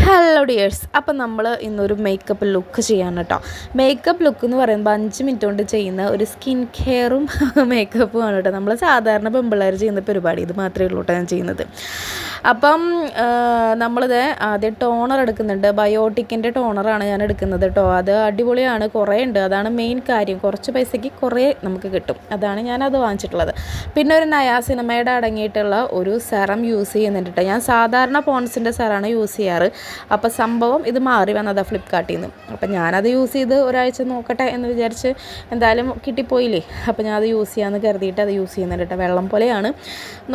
Hello dears, അപ്പം നമ്മൾ ഇന്നൊരു മേക്കപ്പ് ലുക്ക് ചെയ്യാണ് കേട്ടോ. മേക്കപ്പ് ലുക്ക് എന്ന് പറയുമ്പോൾ 5 മിനിറ്റ് കൊണ്ട് ചെയ്യുന്ന ഒരു സ്കിൻ കെയറും മേക്കപ്പും ആണ് കേട്ടോ. നമ്മൾ സാധാരണ പെൺപിള്ളേർ ചെയ്യുന്ന പരിപാടി ഇത് മാത്രമേ ഉള്ളൂ കേട്ടോ ഞാൻ ചെയ്യുന്നത്. അപ്പം നമ്മളിത് ആദ്യം ടോണർ എടുക്കുന്നുണ്ട്. ബയോട്ടിക്കിൻ്റെ ടോണറാണ് ഞാൻ എടുക്കുന്നത് കേട്ടോ. അത് അടിപൊളിയാണ്, കുറേ ഉണ്ട്. അതാണ് മെയിൻ കാര്യം. കുറച്ച് പൈസയ്ക്ക് കുറേ നമുക്ക് കിട്ടും. അതാണ് ഞാനത് വാങ്ങിച്ചിട്ടുള്ളത്. പിന്നെ ഒരു നയാസിനമൈഡ് അടങ്ങിയിട്ടുള്ള ഒരു സെറം യൂസ് ചെയ്യുന്നുണ്ട് കേട്ടോ. ഞാൻ സാധാരണ പോൺസിൻ്റെ സെറാണ് യൂസ് ചെയ്യാറ്. അപ്പോൾ സംഭവം ഇത് മാറി വന്നതാണ് ഫ്ലിപ്കാർട്ടിൽ നിന്ന്. അപ്പം ഞാനത് യൂസ് ചെയ്ത് ഒരാഴ്ച നോക്കട്ടെ എന്ന് വിചാരിച്ച് എന്തായാലും കിട്ടിപ്പോയില്ലേ. അപ്പോൾ ഞാനത് യൂസ് ചെയ്യാമെന്ന് കരുതിയിട്ട് അത് യൂസ് ചെയ്യുന്നുണ്ട് കേട്ടോ. വെള്ളം പോലെയാണ്,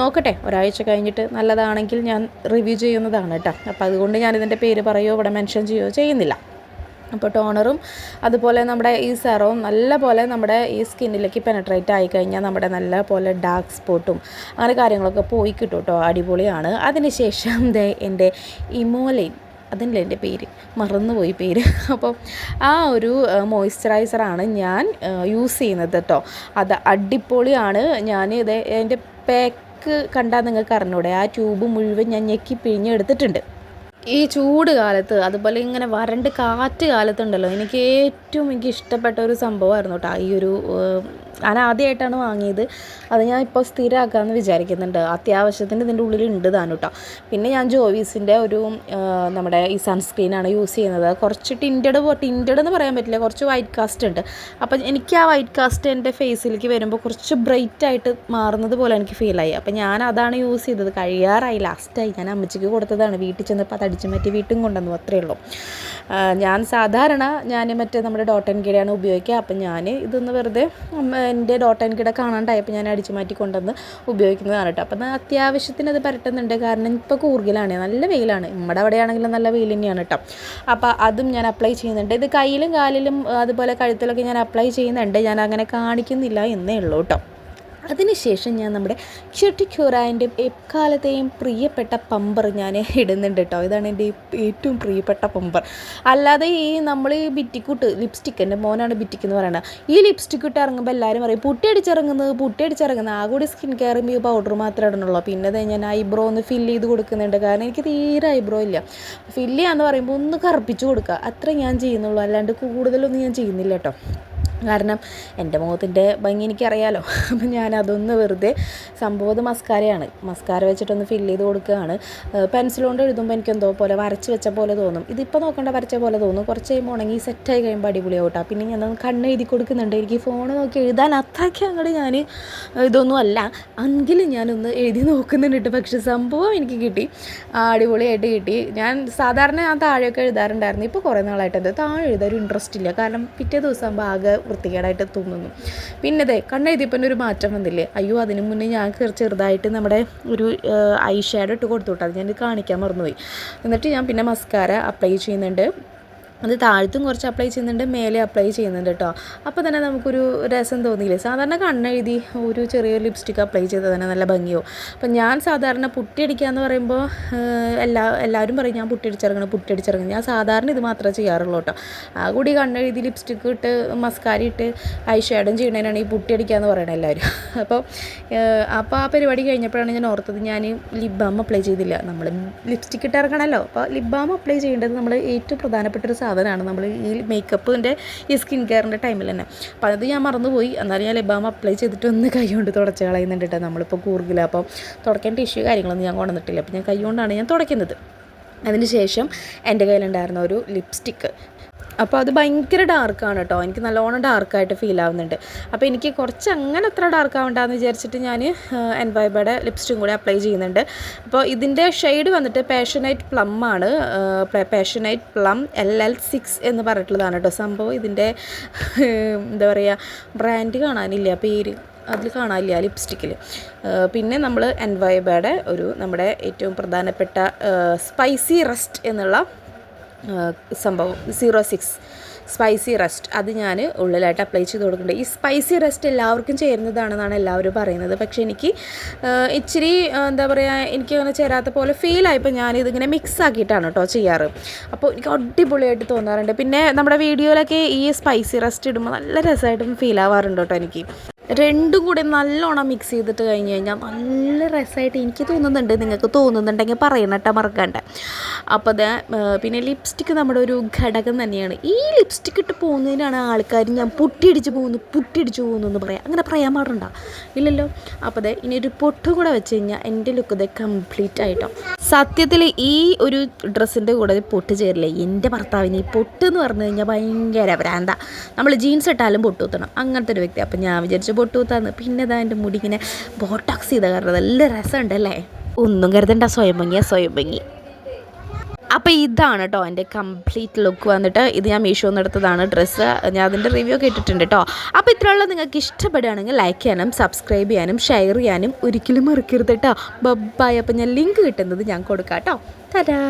നോക്കട്ടെ ഒരാഴ്ച കഴിഞ്ഞിട്ട് നല്ലതാണെങ്കിൽ ഞാൻ റിവ്യൂ ചെയ്യുന്നതാണ് കേട്ടോ. അപ്പോൾ അതുകൊണ്ട് ഞാനിതിൻ്റെ പേര് പറയുകയോ ഇവിടെ മെൻഷൻ ചെയ്യുകയോ ചെയ്യുന്നില്ല. അപ്പോൾ ടോണറും അതുപോലെ നമ്മുടെ ഈ സെറവും നല്ല പോലെ നമ്മുടെ ഈ സ്കിന്നിലേക്ക് പെനട്രേറ്റ് ആയിക്കഴിഞ്ഞാൽ നമ്മുടെ നല്ല പോലെ ഡാർക്ക് സ്പോട്ടും അങ്ങനെ കാര്യങ്ങളൊക്കെ പോയി കിട്ടും കേട്ടോ. അടിപൊളിയാണ്. അതിനുശേഷം എൻ്റെ ഇമോലൈൻ, അതിൻ്റെ എൻ്റെ പേര് മറന്നുപോയി പേര്. അപ്പോൾ ആ ഒരു മോയ്സ്ചറൈസറാണ് ഞാൻ യൂസ് ചെയ്യുന്നത് കേട്ടോ. അത് അടിപൊളിയാണ്. ഞാൻ ഇത് എൻ്റെ പാക്ക് കണ്ടാൽ നിങ്ങൾക്ക് അറിഞ്ഞൂടെ, ആ ട്യൂബ് മുഴുവൻ ഞാൻ ഞെക്കി പിഴിഞ്ഞെടുത്തിട്ടുണ്ട്. ഈ ചൂട് കാലത്ത് അതുപോലെ ഇങ്ങനെ വരണ്ട് കാറ്റ് കാലത്തുണ്ടല്ലോ, എനിക്ക് ഇഷ്ടപ്പെട്ട ഒരു സംഭവമായിരുന്നു കേട്ടോ ഈ ഒരു. ഞാൻ ആദ്യമായിട്ടാണ് വാങ്ങിയത്. അത് ഞാൻ ഇപ്പോൾ സ്ഥിരമാക്കാമെന്ന് വിചാരിക്കുന്നുണ്ട്. അത്യാവശ്യത്തിന് ഇതിൻ്റെ ഉള്ളിലുണ്ട് താനും കേട്ടോ. പിന്നെ ഞാൻ ജോവീസിൻ്റെ ഒരു നമ്മുടെ ഈ സൺസ്ക്രീനാണ് യൂസ് ചെയ്യുന്നത്. കുറച്ച് ടിൻറ്റഡ് എന്ന് പറയാൻ പറ്റില്ല, കുറച്ച് വൈറ്റ് കാസ്റ്റ് ഉണ്ട്. അപ്പം എനിക്ക് ആ വൈറ്റ് കാസ്റ്റ് എൻ്റെ ഫേസിലേക്ക് വരുമ്പോൾ കുറച്ച് ബ്രൈറ്റായിട്ട് മാറുന്നത് പോലെ എനിക്ക് ഫീലായി. അപ്പം ഞാൻ അതാണ് യൂസ് ചെയ്തത്. കഴിയാറായി, ലാസ്റ്റായി. ഞാൻ അമ്മച്ചിക്ക് കൊടുത്തതാണ്. വീട്ടിൽ ചെന്നപ്പോൾ അത് അടിച്ച് മാറ്റി വീട്ടും കൊണ്ടുവന്നു, അത്രയേ ഉള്ളൂ. ഞാൻ സാധാരണ മറ്റേ നമ്മുടെ ഡോട്ട് ആൻഡ് കിഡയാണ് ഉപയോഗിക്കുക. അപ്പം ഞാൻ ഇതൊന്ന് വെറുതെ എൻ്റെ ഡോട്ട് ആൻഡ് കിഡ കാണാണ്ടായപ്പോൾ ഞാൻ അടിച്ചു മാറ്റി കൊണ്ടുവന്ന് ഉപയോഗിക്കുന്നതാണ് കേട്ടോ. അപ്പം അത്യാവശ്യത്തിന് അത് പരട്ടുന്നുണ്ട്. കാരണം ഇപ്പോൾ കൂർഗിലാണ്, നല്ല വെയിലാണ്. നമ്മുടെ അവിടെയാണെങ്കിലും നല്ല വെയിൽ തന്നെയാണ് കേട്ടോ. അപ്പോൾ അതും ഞാൻ അപ്ലൈ ചെയ്യുന്നുണ്ട്. ഇത് കയ്യിലും കാലിലും അതുപോലെ കഴുത്തിലൊക്കെ ഞാൻ അപ്ലൈ ചെയ്യുന്നുണ്ട്. ഞാൻ അങ്ങനെ കാണിക്കുന്നില്ല എന്നേ ഉള്ളൂ കേട്ടോ. അതിനുശേഷം ഞാൻ നമ്മുടെ ക്യൂട്ടിക്യൂറാൻ്റെ എക്കാലത്തെയും പ്രിയപ്പെട്ട പമ്പർ ഞാൻ ഇടുന്നുണ്ട് കേട്ടോ. ഇതാണ് എൻ്റെ ഏറ്റവും പ്രിയപ്പെട്ട പമ്പർ. അല്ലാതെ ഈ നമ്മൾ ഈ ബിറ്റിക്കൂട്ട് ലിപ്സ്റ്റിക്ക്, എൻ്റെ മോനാണ് ബിറ്റിക്ക് എന്ന് പറയുന്നത്. ഈ ലിപ്സ്റ്റിക്ക് ഇട്ട് ഇറങ്ങുമ്പോൾ എല്ലാവരും പറയും പുട്ടിയടിച്ചിറങ്ങുന്നത്. ആ കൂടി സ്കിൻ കെയർ ഈ പൗഡർ മാത്രമേ ഇടണുള്ളൂ. പിന്നെ ഞാൻ ഐബ്രോ ഒന്ന് ഫില്ല് ചെയ്ത് കൊടുക്കുന്നുണ്ട്. കാരണം എനിക്ക് തീരെ ഐബ്രോ ഇല്ല. ഫില്ല് ചെയ്യാന്ന് പറയുമ്പോൾ ഒന്ന് കറുപ്പിച്ച് കൊടുക്കുക, അത്രേ ഞാൻ ചെയ്യുന്നുള്ളൂ. അല്ലാണ്ട് കൂടുതലൊന്നും ഞാൻ ചെയ്യുന്നില്ല കേട്ടോ. കാരണം എൻ്റെ മുഖത്തിൻ്റെ ഭംഗി എനിക്കറിയാലോ. അപ്പം ഞാനതൊന്ന് വെറുതെ, സംഭവം മസ്കാരയാണ്, മസ്കാര വെച്ചിട്ടൊന്ന് ഫില്ല് ചെയ്ത് കൊടുക്കുകയാണ്. പെൻസിൽ കൊണ്ട് എഴുതുമ്പോൾ എനിക്കെന്തോ പോലെ വരച്ച് വെച്ച പോലെ തോന്നും. ഇതിപ്പോൾ നോക്കേണ്ട വരച്ച പോലെ തോന്നും. കുറച്ച് കഴിയുമ്പോൾ ഉണങ്ങി സെറ്റായി കഴിയുമ്പോൾ അടിപൊളിയാവും കേട്ടോ. പിന്നെ ഞാനൊന്ന് കണ്ണ് എഴുതി കൊടുക്കുന്നുണ്ട്. എനിക്ക് ഫോൺ നോക്കി എഴുതാൻ അത്രയ്ക്ക് അങ്ങോട്ട് ഞാൻ ഇതൊന്നും അല്ല, എങ്കിലും ഞാനൊന്ന് എഴുതി നോക്കുന്നുണ്ട്. പക്ഷെ സംഭവം എനിക്ക് കിട്ടി, അടിപൊളിയായിട്ട് കിട്ടി. ഞാൻ സാധാരണ താഴെയൊക്കെ എഴുതാറുണ്ടായിരുന്നു. ഇപ്പോൾ കുറേ നാളായിട്ട് അത് താഴെ എഴുതാൻ ഇൻട്രസ്റ്റ് ഇല്ല. കാരണം പിറ്റേ ദിവസം ആകെ വൃത്തികേടായിട്ട് തോന്നുന്നു. പിന്നെ കണ്ണെഴുതിയപ്പോൾ ഒരു മാറ്റം വന്നില്ലേ. അയ്യോ, അതിന് മുന്നേ ഞാൻ ചെറുതായിട്ട് നമ്മുടെ ഒരു ഐ ഷാഡോ ഇട്ട് കൊടുത്തു കേട്ടോ. അത് ഞാൻ കാണിക്കാൻ മറന്നുപോയി. എന്നിട്ട് ഞാൻ പിന്നെ മസ്കാര അപ്ലൈ ചെയ്യുന്നുണ്ട്. അത് താഴത്തും കുറച്ച് അപ്ലൈ ചെയ്യുന്നുണ്ട്, മേലെ അപ്ലൈ ചെയ്യുന്നുണ്ട് കേട്ടോ. അപ്പോൾ തന്നെ നമുക്കൊരു രസം തോന്നിയില്ലേ. സാധാരണ കണ്ണെഴുതി ഒരു ചെറിയൊരു ലിപ്സ്റ്റിക്ക് അപ്ലൈ ചെയ്ത് തന്നെ നല്ല ഭംഗിയോ. അപ്പം ഞാൻ സാധാരണ പുട്ടിയടിക്കുക എന്ന് പറയുമ്പോൾ എല്ലാവരും പറയും ഞാൻ പുട്ടിയടിച്ചിറങ്ങണം. ഞാൻ സാധാരണ ഇത് മാത്രമേ ചെയ്യാറുള്ളൂ കേട്ടോ. ആ കൂടി കണ്ണെഴുതി ലിപ്സ്റ്റിക്ക് ഇട്ട് മസ്കാര ഇട്ട് ഐ ഷാഡും ചെയ്യണതിനാണ് ഈ പുട്ടിയടിക്കുക എന്ന് പറയണത് എല്ലാവരും. അപ്പോൾ ആ പരിപാടി കഴിഞ്ഞപ്പോഴാണ് ഞാൻ ഓർത്തത് ഞാൻ ലിപ് ബാം അപ്ലൈ ചെയ്തില്ല. നമ്മൾ ലിപ്സ്റ്റിക്ക് ഇട്ട് ഇറങ്ങണമല്ലോ. അപ്പോൾ ലിപ് ബാം അപ്ലൈ ചെയ്യേണ്ടത് നമ്മൾ ഏറ്റവും പ്രധാനപ്പെട്ടൊരു സാധനമാണ് നമ്മൾ ഈ മേക്കപ്പിൻ്റെ ഈ സ്കിൻ കെയറിൻ്റെ ടൈമിൽ തന്നെ. അപ്പോൾ അത് ഞാൻ മറന്നുപോയി. എന്നാലും ഞാൻ ലിപ് ബാം അപ്ലൈ ചെയ്തിട്ട് ഒന്ന് കൈ കൊണ്ട് തുടച്ച് കളയുന്നുണ്ട് കേട്ടോ. നമ്മളിപ്പോൾ കൂർഗില്ല, അപ്പോൾ തുടയ്ക്കാൻ ടിഷ്യൂ കാര്യങ്ങളൊന്നും ഞാൻ കൊണ്ടുവന്നിട്ടില്ല. അപ്പോൾ ഞാൻ കൈ കൊണ്ടാണ് ഞാൻ തുടയ്ക്കുന്നത്. അതിന് ശേഷം എൻ്റെ കയ്യിലുണ്ടായിരുന്ന ഒരു ലിപ്സ്റ്റിക്ക്, അപ്പോൾ അത് ഭയങ്കര ഡാർക്കാണ് കേട്ടോ. എനിക്ക് നല്ലോണം ഡാർക്കായിട്ട് ഫീൽ ആവുന്നുണ്ട്. അപ്പോൾ എനിക്ക് കുറച്ച് അങ്ങനെ അത്ര ഡാർക്ക് ആവണ്ടെന്ന് വിചാരിച്ചിട്ട് ഞാൻ എൻവൈബയുടെ ലിപ്സ്റ്റിക്കും കൂടി അപ്ലൈ ചെയ്യുന്നുണ്ട്. അപ്പോൾ ഇതിൻ്റെ ഷെയ്ഡ് വന്നിട്ട് പാഷനൈറ്റ് പ്ലം ആണ്. പാഷനൈറ്റ് പ്ലം LL6 എന്ന് പറഞ്ഞിട്ടുള്ളതാണ് കേട്ടോ. സംഭവം ഇതിൻ്റെ എന്താ പറയുക, ബ്രാൻഡ് കാണാനില്ല, പേര് അതിൽ കാണാനില്ല ലിപ്സ്റ്റിക്കിൽ. പിന്നെ നമ്മൾ എൻവൈബയുടെ ഒരു നമ്മുടെ ഏറ്റവും പ്രധാനപ്പെട്ട സ്പൈസി റസ്റ്റ് എന്നുള്ള സംഭവം 06 സ്പൈസി റസ്റ്റ്, അത് ഞാൻ ഉള്ളിലായിട്ട് അപ്ലൈ ചെയ്ത് കൊടുക്കുന്നുണ്ട്. ഈ സ്പൈസി റസ്റ്റ് എല്ലാവർക്കും ചേരുന്നതാണെന്നാണ് എല്ലാവരും പറയുന്നത്. പക്ഷേ എനിക്ക് ഇച്ചിരി എന്താ പറയുക, എനിക്ക് അങ്ങനെ ചേരാത്ത പോലെ ഫീലായപ്പോൾ ഞാനിതിങ്ങനെ മിക്സ് ആക്കിയിട്ടാണ് കേട്ടോ ചെയ്യാറ്. അപ്പോൾ എനിക്ക് അടിപൊളിയായിട്ട് തോന്നാറുണ്ട്. പിന്നെ നമ്മുടെ വീഡിയോയിലൊക്കെ ഈ സ്പൈസി റസ്റ്റ് ഇടുമ്പോൾ നല്ല രസമായിട്ടും ഫീൽ ആവാറുണ്ട് കേട്ടോ എനിക്ക്. രണ്ടും കൂടെ നല്ലോണം മിക്സ് ചെയ്തിട്ട് കഴിഞ്ഞ് കഴിഞ്ഞാൽ നല്ല രസമായിട്ട് എനിക്ക് തോന്നുന്നുണ്ട്. നിങ്ങൾക്ക് തോന്നുന്നുണ്ടെങ്കിൽ പറയണം കേട്ടോ, മറക്കണ്ട. അപ്പോൾ അത് പിന്നെ ലിപ്സ്റ്റിക്ക് നമ്മുടെ ഒരു ഘടകം തന്നെയാണ്. ഈ ലിപ്സ്റ്റിക്ക് ഇട്ട് പോകുന്നതിനാണ് ആൾക്കാർ ഞാൻ പൊട്ടിയടിച്ച് പോകുന്നു എന്ന് പറയാം. അങ്ങനെ പറയാൻ പാടുണ്ടോ? ഇല്ലല്ലോ. അപ്പോൾ അത് ഇനി ഒരു പൊട്ട് കൂടെ വെച്ച് കഴിഞ്ഞാൽ എൻ്റെ ലുക്ക് ഇത് കംപ്ലീറ്റ് ആയിട്ടോ. സത്യത്തിൽ ഈ ഒരു ഡ്രസ്സിൻ്റെ കൂടെ പൊട്ട് ചേരില്ല. എൻ്റെ ഭർത്താവിന് ഈ പൊട്ട് എന്ന് പറഞ്ഞു കഴിഞ്ഞാൽ ഭയങ്കര ഭ്രാന്ത. നമ്മൾ ജീൻസ് ഇട്ടാലും പൊട്ട് കുത്തണം, അങ്ങനത്തെ ഒരു വ്യക്തി. അപ്പം ഞാൻ വിചാരിച്ചു പൊട്ട് കുത്താന്ന്. പിന്നെ ഇതാ എൻ്റെ മുടി ഇങ്ങനെ ബോട്ടോക്സ് ചെയ്ത കാരണം നല്ല രസമുണ്ടല്ലേ. ഒന്നും കരുതണ്ട, സ്വയം ഭംഗി. അപ്പോൾ ഇതാണ് കേട്ടോ എൻ്റെ കംപ്ലീറ്റ് ലുക്ക് വന്നിട്ട്. ഇത് ഞാൻ മീഷോന്ന് എടുത്തതാണ് ഡ്രസ്സ്. ഞാൻ അതിൻ്റെ റിവ്യൂ കേട്ടിട്ടുണ്ട് കേട്ടോ. അപ്പോൾ ഇത്രയുള്ള നിങ്ങൾക്ക് ഇഷ്ടപ്പെടുകയാണെങ്കിൽ ലൈക്ക് ചെയ്യാനും സബ്സ്ക്രൈബ് ചെയ്യാനും ഷെയർ ചെയ്യാനും ഒരിക്കലും മറക്കരുത് കേട്ടോ. ബൈ. അപ്പോൾ ഞാൻ ലിങ്ക് കിട്ടുന്നത് ഞാൻ കൊടുക്കാം കേട്ടോ. തരാ.